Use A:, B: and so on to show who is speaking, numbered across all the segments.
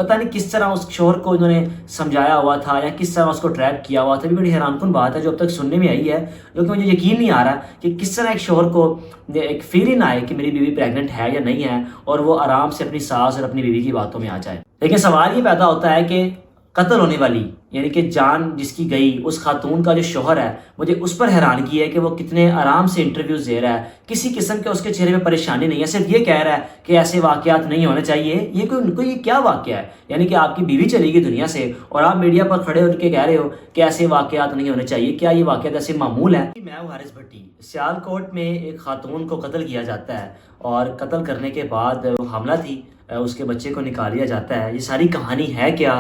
A: پتہ نہیں کس طرح اس شوہر کو انہوں نے سمجھایا ہوا تھا یا کس طرح اس کو ٹریپ کیا ہوا تھا. بھی بڑی حیران کن بات ہے جو اب تک سننے میں آئی ہے, جو کہ مجھے یقین نہیں آ رہا کہ کس طرح ایک شوہر کو ایک فیلنگ آئے کہ میری بیوی پریگننٹ ہے یا نہیں ہے, اور وہ آرام سے اپنی ساس اور اپنی بیوی کی باتوں میں آ جائے. لیکن سوال یہ پیدا ہوتا ہے کہ قتل ہونے والی یعنی کہ جان جس کی گئی اس خاتون کا جو شوہر ہے, مجھے اس پر حیرانگی ہے کہ وہ کتنے آرام سے انٹرویوز دے رہا ہے, کسی قسم کے اس کے چہرے پہ پریشانی نہیں ہے, صرف یہ کہہ رہا ہے کہ ایسے واقعات نہیں ہونے چاہیے. یہ کیا واقعہ ہے؟ یعنی کہ آپ کی بیوی چلی گئی دنیا سے اور آپ میڈیا پر کھڑے ہو کے کہہ رہے ہو کہ ایسے واقعات نہیں ہونے چاہیے. کیا یہ واقعات ایسے معمول ہے؟ میں ہوں حارث بھٹی. سیالکوٹ میں ایک خاتون کو قتل کیا جاتا ہے اور قتل کرنے کے بعد وہ حاملہ تھی, اس کے بچے کو نکال لیا جاتا ہے. یہ ساری کہانی ہے کیا,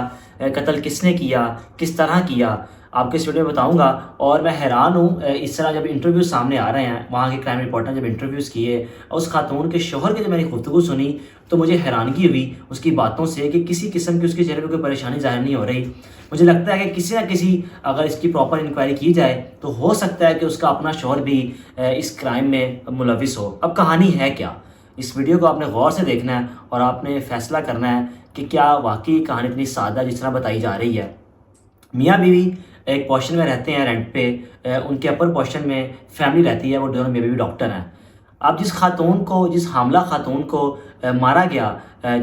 A: قتل کس نے کیا, کس طرح کیا, آپ کو اس ویڈیو میں بتاؤں گا. اور میں حیران ہوں اس طرح جب انٹرویوز سامنے آ رہے ہیں, وہاں کے کرائم رپورٹر نے جب انٹرویوز کیے, اس خاتون کے شوہر کی جب میں نے گفتگو سنی تو مجھے حیرانگی ہوئی اس کی باتوں سے کہ کسی قسم کی اس کے چہرے پہ کوئی پریشانی ظاہر نہیں ہو رہی. مجھے لگتا ہے کہ کسی نہ کسی اگر اس کی پراپر انکوائری کی جائے تو ہو سکتا ہے کہ اس کا اپنا شوہر بھی اس کرائم میں ملوث ہو. اب کہانی ہے کیا, اس ویڈیو کو آپ نے غور سے دیکھنا ہے اور آپ نے فیصلہ کرنا ہے کہ کیا واقعی کہانی اتنی سادہ جس طرح بتائی جا رہی ہے. میاں بیوی ایک پورشن میں رہتے ہیں رینٹ پہ, ان کے اپر پورشن میں فیملی رہتی ہے, وہ دونوں میاں بیوی ڈاکٹر ہیں. اب جس حاملہ خاتون کو مارا گیا,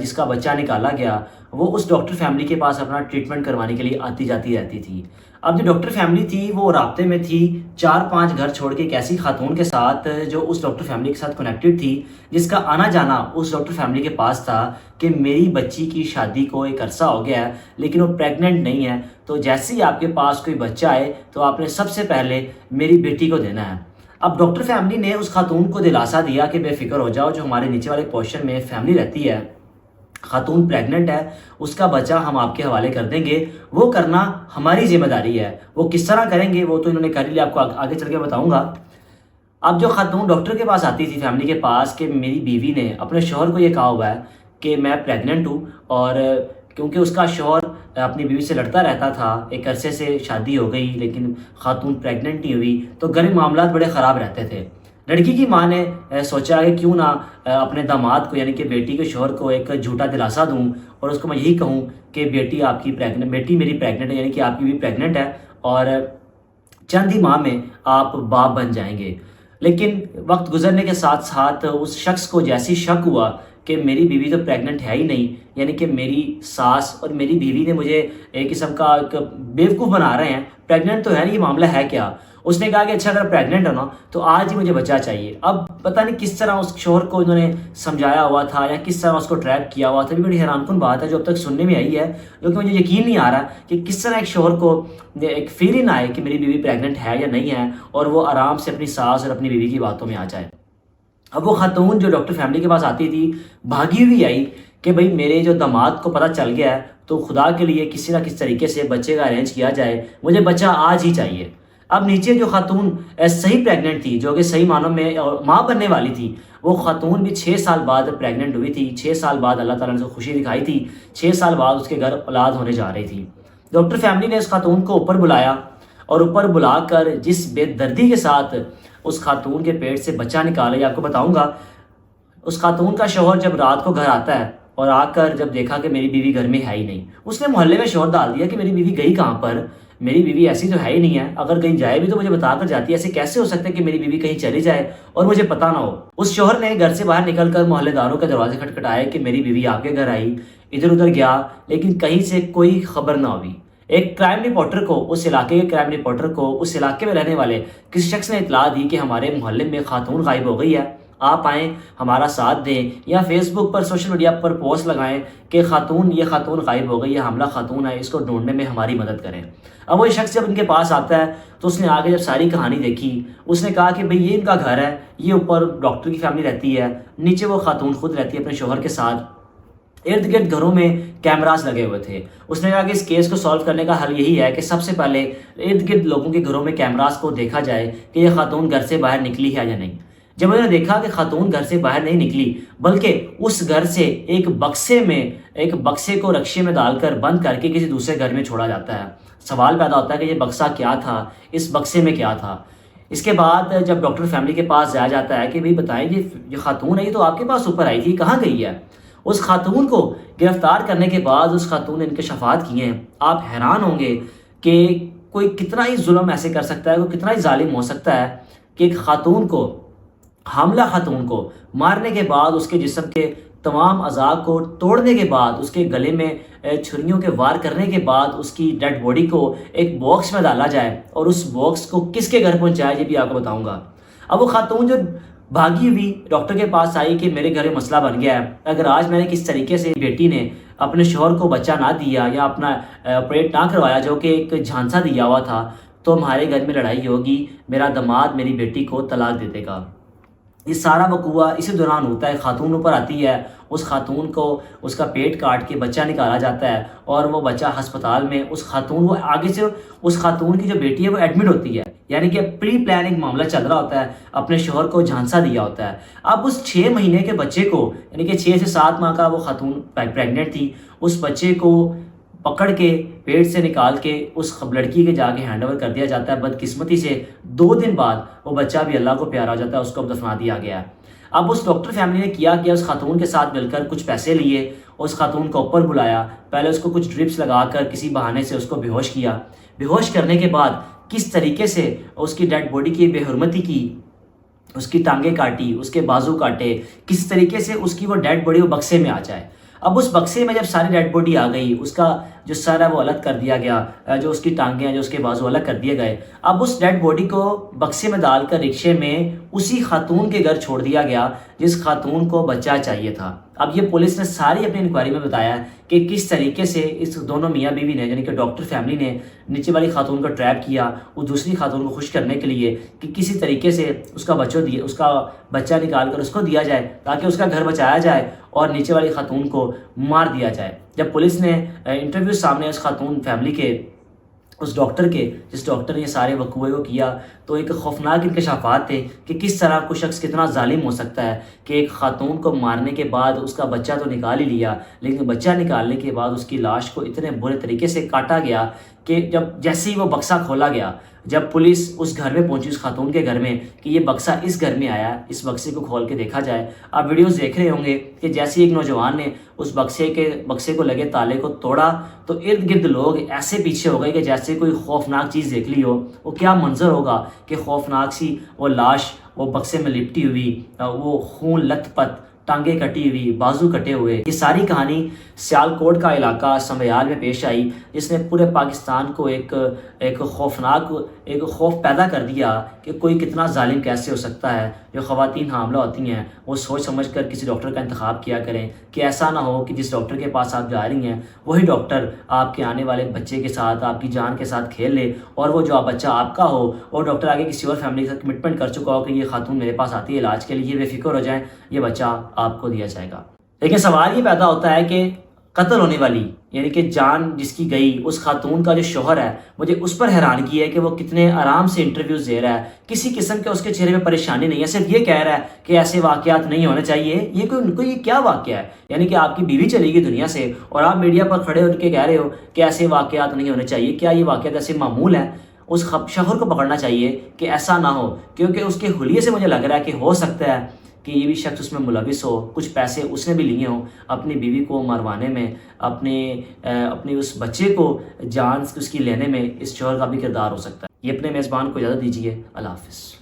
A: جس کا بچہ نکالا گیا, وہ اس ڈاکٹر فیملی کے پاس اپنا ٹریٹمنٹ کروانے کے لیے آتی جاتی رہتی تھی. اب جو ڈاکٹر فیملی تھی وہ رابطے میں تھی 4-5 گھر چھوڑ کے ایک ایسی خاتون کے ساتھ جو اس ڈاکٹر فیملی کے ساتھ کنیکٹڈ تھی, جس کا آنا جانا اس ڈاکٹر فیملی کے پاس تھا کہ میری بچی کی شادی کو ایک عرصہ ہو گیا ہے لیکن وہ پریگننٹ نہیں ہے, تو جیسے ہی آپ کے پاس کوئی بچہ آئے تو آپ نے سب سے پہلے میری بیٹی کو دینا ہے. اب ڈاکٹر فیملی نے اس خاتون کو دلاسا دیا کہ بے فکر ہو جاؤ, جو ہمارے نیچے والے پورشن میں فیملی رہتی ہے, خاتون پریگننٹ ہے, اس کا بچہ ہم آپ کے حوالے کر دیں گے, وہ کرنا ہماری ذمہ داری ہے. وہ کس طرح کریں گے وہ تو انہوں نے کر لیا, آپ کو آگے چل کے بتاؤں گا. اب جو خاتون ڈاکٹر کے پاس آتی تھی فیملی کے پاس کہ میری بیوی نے اپنے شوہر کو یہ کہا ہوا ہے کہ میں پریگننٹ ہوں, اور کیونکہ اس کا شوہر اپنی بیوی سے لڑتا رہتا تھا, ایک عرصے سے شادی ہو گئی لیکن خاتون پریگننٹ نہیں ہوئی, تو گھر میں معاملات بڑے خراب رہتے تھے. لڑکی کی ماں نے سوچا کہ کیوں نہ اپنے داماد کو یعنی کہ بیٹی کے شوہر کو ایک جھوٹا دلاسا دوں اور اس کو میں یہی کہوں کہ بیٹی میری پریگننٹ ہے, یعنی کہ آپ کی بھی پریگننٹ ہے اور چند ہی ماہ میں آپ باپ بن جائیں گے. لیکن وقت گزرنے کے ساتھ ساتھ اس شخص کو جیسی شک ہوا کہ میری بیوی تو پریگننٹ ہے ہی نہیں, یعنی کہ میری ساس اور میری بیوی نے مجھے ایک قسم کا بیوقوف بنا رہے ہیں, پریگننٹ تو ہے نہیں, یہ معاملہ ہے کیا. اس نے کہا کہ اچھا اگر پریگننٹ ہو نا تو آج ہی مجھے بچہ چاہیے. اب پتہ نہیں کس طرح اس شوہر کو انہوں نے سمجھایا ہوا تھا یا کس طرح اس کو ٹریپ کیا ہوا تھا. بھی بڑی حیران کن بات ہے جو اب تک سننے میں آئی ہے, جو کہ مجھے یقین نہیں آ رہا کہ کس طرح ایک شوہر کو ایک فیلنگ آئے کہ میری بیوی پریگننٹ ہے یا نہیں ہے, اور وہ آرام سے اپنی ساس اور اپنی بیوی کی باتوں میں آ جائے. اب وہ خاتون جو ڈاکٹر فیملی کے پاس آتی تھی بھاگی ہوئی آئی کہ بھئی میرے جو داماد کو پتہ چل گیا ہے تو خدا کے لیے کسی نہ کسی طریقے سے بچے کا ارینج کیا جائے, مجھے بچہ آج ہی چاہیے. اب نیچے جو خاتون صحیح پریگننٹ تھی, جو کہ صحیح معنوں میں ماں بننے والی تھی, وہ خاتون بھی 6 سال بعد پریگننٹ ہوئی تھی. 6 سال بعد اللہ تعالیٰ نے اسے خوشی دکھائی تھی, 6 سال بعد اس کے گھر اولاد ہونے جا رہی تھی. ڈاکٹر فیملی نے اس خاتون کو اوپر بلایا اور اوپر بلا کر جس بے دردی کے ساتھ اس خاتون کے پیٹ سے بچہ نکالا, یہ آپ کو بتاؤں گا. اس خاتون کا شوہر جب رات کو گھر آتا ہے اور آ کر جب دیکھا کہ میری بیوی گھر میں ہے ہی نہیں, اس نے محلے میں شور ڈال دیا کہ میری بیوی گئی کہاں پر, میری بیوی ایسی تو ہے ہی نہیں ہے, اگر کہیں جائے بھی تو مجھے بتا کر جاتی ہے, ایسے کیسے ہو سکتا ہے کہ میری بیوی کہیں چلی جائے اور مجھے پتہ نہ ہو. اس شوہر نے گھر سے باہر نکل کر محلے داروں کے دروازے کھٹکھٹائے کہ میری بیوی آپ کے گھر آئی, ادھر ادھر گیا لیکن کہیں سے کوئی خبر نہ ہوئی. ایک کرائم رپورٹر کو, اس علاقے کے کرائم رپورٹر کو, اس علاقے میں رہنے والے کسی شخص نے اطلاع دی کہ ہمارے محلے میں خاتون غائب ہو گئی ہے, آپ آئیں ہمارا ساتھ دیں, یا فیس بک پر سوشل میڈیا پر پوسٹ لگائیں کہ یہ خاتون غائب ہو گئی, یہ حاملہ خاتون ہے, اس کو ڈھونڈنے میں ہماری مدد کریں. اب وہ شخص جب ان کے پاس آتا ہے تو اس نے آگے جب ساری کہانی دیکھی, اس نے کہا کہ بھئی یہ ان کا گھر ہے, یہ اوپر ڈاکٹر کی فیملی رہتی ہے, نیچے وہ خاتون خود رہتی ہے اپنے شوہر کے ساتھ, ارد گرد گھروں میں کیمراز لگے ہوئے تھے. اس نے کہا کہ اس کیس کو سالو کرنے کا حل یہی ہے کہ سب سے پہلے ارد گرد لوگوں کے گھروں میں کیمراز کو دیکھا جائے کہ یہ خاتون گھر سے باہر نکلی ہے یا نہیں. جب انہوں نے دیکھا کہ خاتون گھر سے باہر نہیں نکلی بلکہ اس گھر سے ایک بکسے کو رکشے میں ڈال کر بند کر کے کسی دوسرے گھر میں چھوڑا جاتا ہے, سوال پیدا ہوتا ہے کہ یہ بکسا کیا تھا, اس بکسے میں کیا تھا. اس کے بعد جب ڈاکٹر فیملی کے پاس جایا جاتا ہے کہ بھئی بتائیں یہ خاتون ہے, یہ تو آپ کے پاس اوپر آئی تھی, کہاں گئی ہے؟ اس خاتون کو گرفتار کرنے کے بعد اس خاتون نے انکشافات کیے ہیں. آپ حیران ہوں گے کہ کوئی کتنا ہی ظلم ایسے کر سکتا ہے, کوئی کتنا ہی ظالم ہو سکتا ہے کہ ایک خاتون کو, حاملہ خاتون کو مارنے کے بعد, اس کے جسم کے تمام اعضاء کو توڑنے کے بعد, اس کے گلے میں چھریوں کے وار کرنے کے بعد اس کی ڈیڈ باڈی کو ایک باکس میں ڈالا جائے اور اس باکس کو کس کے گھر پہنچایا یہ بھی آپ کو بتاؤں گا. اب وہ خاتون جو بھاگی ہوئی ڈاکٹر کے پاس آئی کہ میرے گھر میں مسئلہ بن گیا ہے, اگر آج میں نے کس طریقے سے بیٹی نے اپنے شوہر کو بچہ نہ دیا یا اپنا آپریٹ نہ کروایا جو کہ ایک جھانسا دیا ہوا تھا, تو ہمارے گھر میں لڑائی ہوگی, میرا داماد میری بیٹی کو طلاق دے دے گا. یہ سارا وقوع اسی دوران ہوتا ہے. خاتون اوپر آتی ہے, اس خاتون کو اس کا پیٹ کاٹ کے بچہ نکالا جاتا ہے اور وہ بچہ ہسپتال میں اس خاتون, وہ آگے سے اس خاتون کی جو بیٹی ہے وہ ایڈمٹ ہوتی ہے, یعنی کہ پری پلاننگ معاملہ چل رہا ہوتا ہے, اپنے شوہر کو جھانسا دیا ہوتا ہے. اب اس 6 مہینے کے بچے کو, یعنی کہ 6 سے 7 ماہ کا وہ خاتون پریگننٹ تھی, اس بچے کو پکڑ کے پیٹ سے نکال کے اس لڑکی کے جا کے ہینڈ اوور کر دیا جاتا ہے. بدقسمتی سے 2 دن بعد وہ بچہ بھی اللہ کو پیارا ہو جاتا ہے, اس کو دفنا دیا گیا. اب اس ڈاکٹر فیملی نے کیا اس خاتون کے ساتھ مل کر کچھ پیسے لیے, اس خاتون کو اوپر بلایا, پہلے اس کو کچھ ڈرپس لگا کر کسی بہانے سے اس کو بے ہوش کیا. بے ہوش کرنے کے بعد کس طریقے سے اس کی ڈیڈ باڈی کی بے حرمتی کی, اس کی ٹانگیں کاٹی, اس کے بازو کاٹے, کس طریقے سے اس کی وہ ڈیڈ باڈی وہ بکسے میں آ جائے. اب اس بکسے میں جب ساری ڈیڈ باڈی آ گئی, اس کا جو سر ہے وہ الگ کر دیا گیا, جو اس کی ٹانگیں ہیں جو اس کے بازو الگ کر دیے گئے. اب اس ڈیڈ باڈی کو بکسے میں ڈال کر رکشے میں اسی خاتون کے گھر چھوڑ دیا گیا جس خاتون کو بچہ چاہیے تھا. اب یہ پولیس نے ساری اپنی انکوائری میں بتایا کہ کس طریقے سے اس دونوں میاں بیوی نے, یعنی کہ ڈاکٹر فیملی نے نیچے والی خاتون کو ٹریپ کیا اس دوسری خاتون کو خوش کرنے کے لیے کہ کسی طریقے سے اس کا بچہ نکال کر اس کو دیا جائے تاکہ اس کا گھر بچایا جائے اور نیچے والی خاتون کو مار دیا جائے. جب پولیس نے انٹرویو سامنے اس خاتون فیملی کے, اس ڈاکٹر کے, جس ڈاکٹر نے یہ سارے وقوعے کو کیا, تو ایک خوفناک انکشافات تھے کہ کس طرح کوئی شخص کتنا ظالم ہو سکتا ہے کہ ایک خاتون کو مارنے کے بعد اس کا بچہ تو نکال ہی لیا, لیکن بچہ نکالنے کے بعد اس کی لاش کو اتنے برے طریقے سے کاٹا گیا کہ جیسے ہی وہ بکسا کھولا گیا, جب پولیس اس گھر میں پہنچی, اس خاتون کے گھر میں, کہ یہ بکسا اس گھر میں آیا, اس بکسے کو کھول کے دیکھا جائے. آپ ویڈیوز دیکھ رہے ہوں گے کہ جیسے ایک نوجوان نے اس بکسے کو لگے تالے کو توڑا تو ارد گرد لوگ ایسے پیچھے ہو گئے کہ جیسے کوئی خوفناک چیز دیکھ لی ہو. وہ کیا منظر ہوگا کہ خوفناک سی وہ لاش وہ بکسے میں لپٹی ہوئی, وہ خون لت پت, ٹانگیں کٹی ہوئی, بازو کٹے ہوئے. یہ ساری کہانی سیالکوٹ کا علاقہ سنبھیال میں پیش آئی, جس نے پورے پاکستان کو ایک خوف پیدا کر دیا کہ کوئی کتنا ظالم کیسے ہو سکتا ہے. جو خواتین حاملہ ہوتی ہیں وہ سوچ سمجھ کر کسی ڈاکٹر کا انتخاب کیا کریں کہ ایسا نہ ہو کہ جس ڈاکٹر کے پاس آپ جا رہی ہیں وہی ڈاکٹر آپ کے آنے والے بچے کے ساتھ, آپ کی جان کے ساتھ کھیل لے, اور وہ جو بچہ آپ کا ہو اور ڈاکٹر آگے کسی اور فیملی کے ساتھ کمٹمنٹ کر چکا ہو کہ یہ خاتون میرے پاس آتی ہے علاج کے لیے, بے فکر ہو جائیں, یہ بچہ آپ کو دیا جائے گا. لیکن سوال یہ پیدا ہوتا ہے کہ قتل ہونے والی, یعنی کہ جان جس کی گئی, اس خاتون کا جو شوہر ہے, مجھے اس پر حیرانگی ہے کہ وہ کتنے آرام سے انٹرویوز دے رہا ہے, کسی قسم کے اس کے چہرے میں پریشانی نہیں ہے, صرف یہ کہہ رہا ہے کہ ایسے واقعات نہیں ہونے چاہیے. یہ کوئی کیا واقعہ ہے؟ یعنی کہ آپ کی بیوی چلی گئی دنیا سے اور آپ میڈیا پر کھڑے ہو کے کہہ رہے ہو کہ ایسے واقعات نہیں ہونے چاہیے. کیا یہ واقعات ایسے معمول ہے؟ اس شوہر کو پکڑنا چاہیے کہ ایسا نہ ہو, کیونکہ اس کے حلیے سے مجھے لگ رہا ہے کہ ہو سکتا ہے کہ یہ بھی شخص اس میں ملوث ہو, کچھ پیسے اس نے بھی لیے ہوں اپنی بیوی کو مروانے میں, اپنے اس بچے کو جان اس کی لینے میں. اس شوہر کا بھی کردار ہو سکتا ہے. یہ اپنے میزبان کو اجازت دیجیے. اللہ حافظ.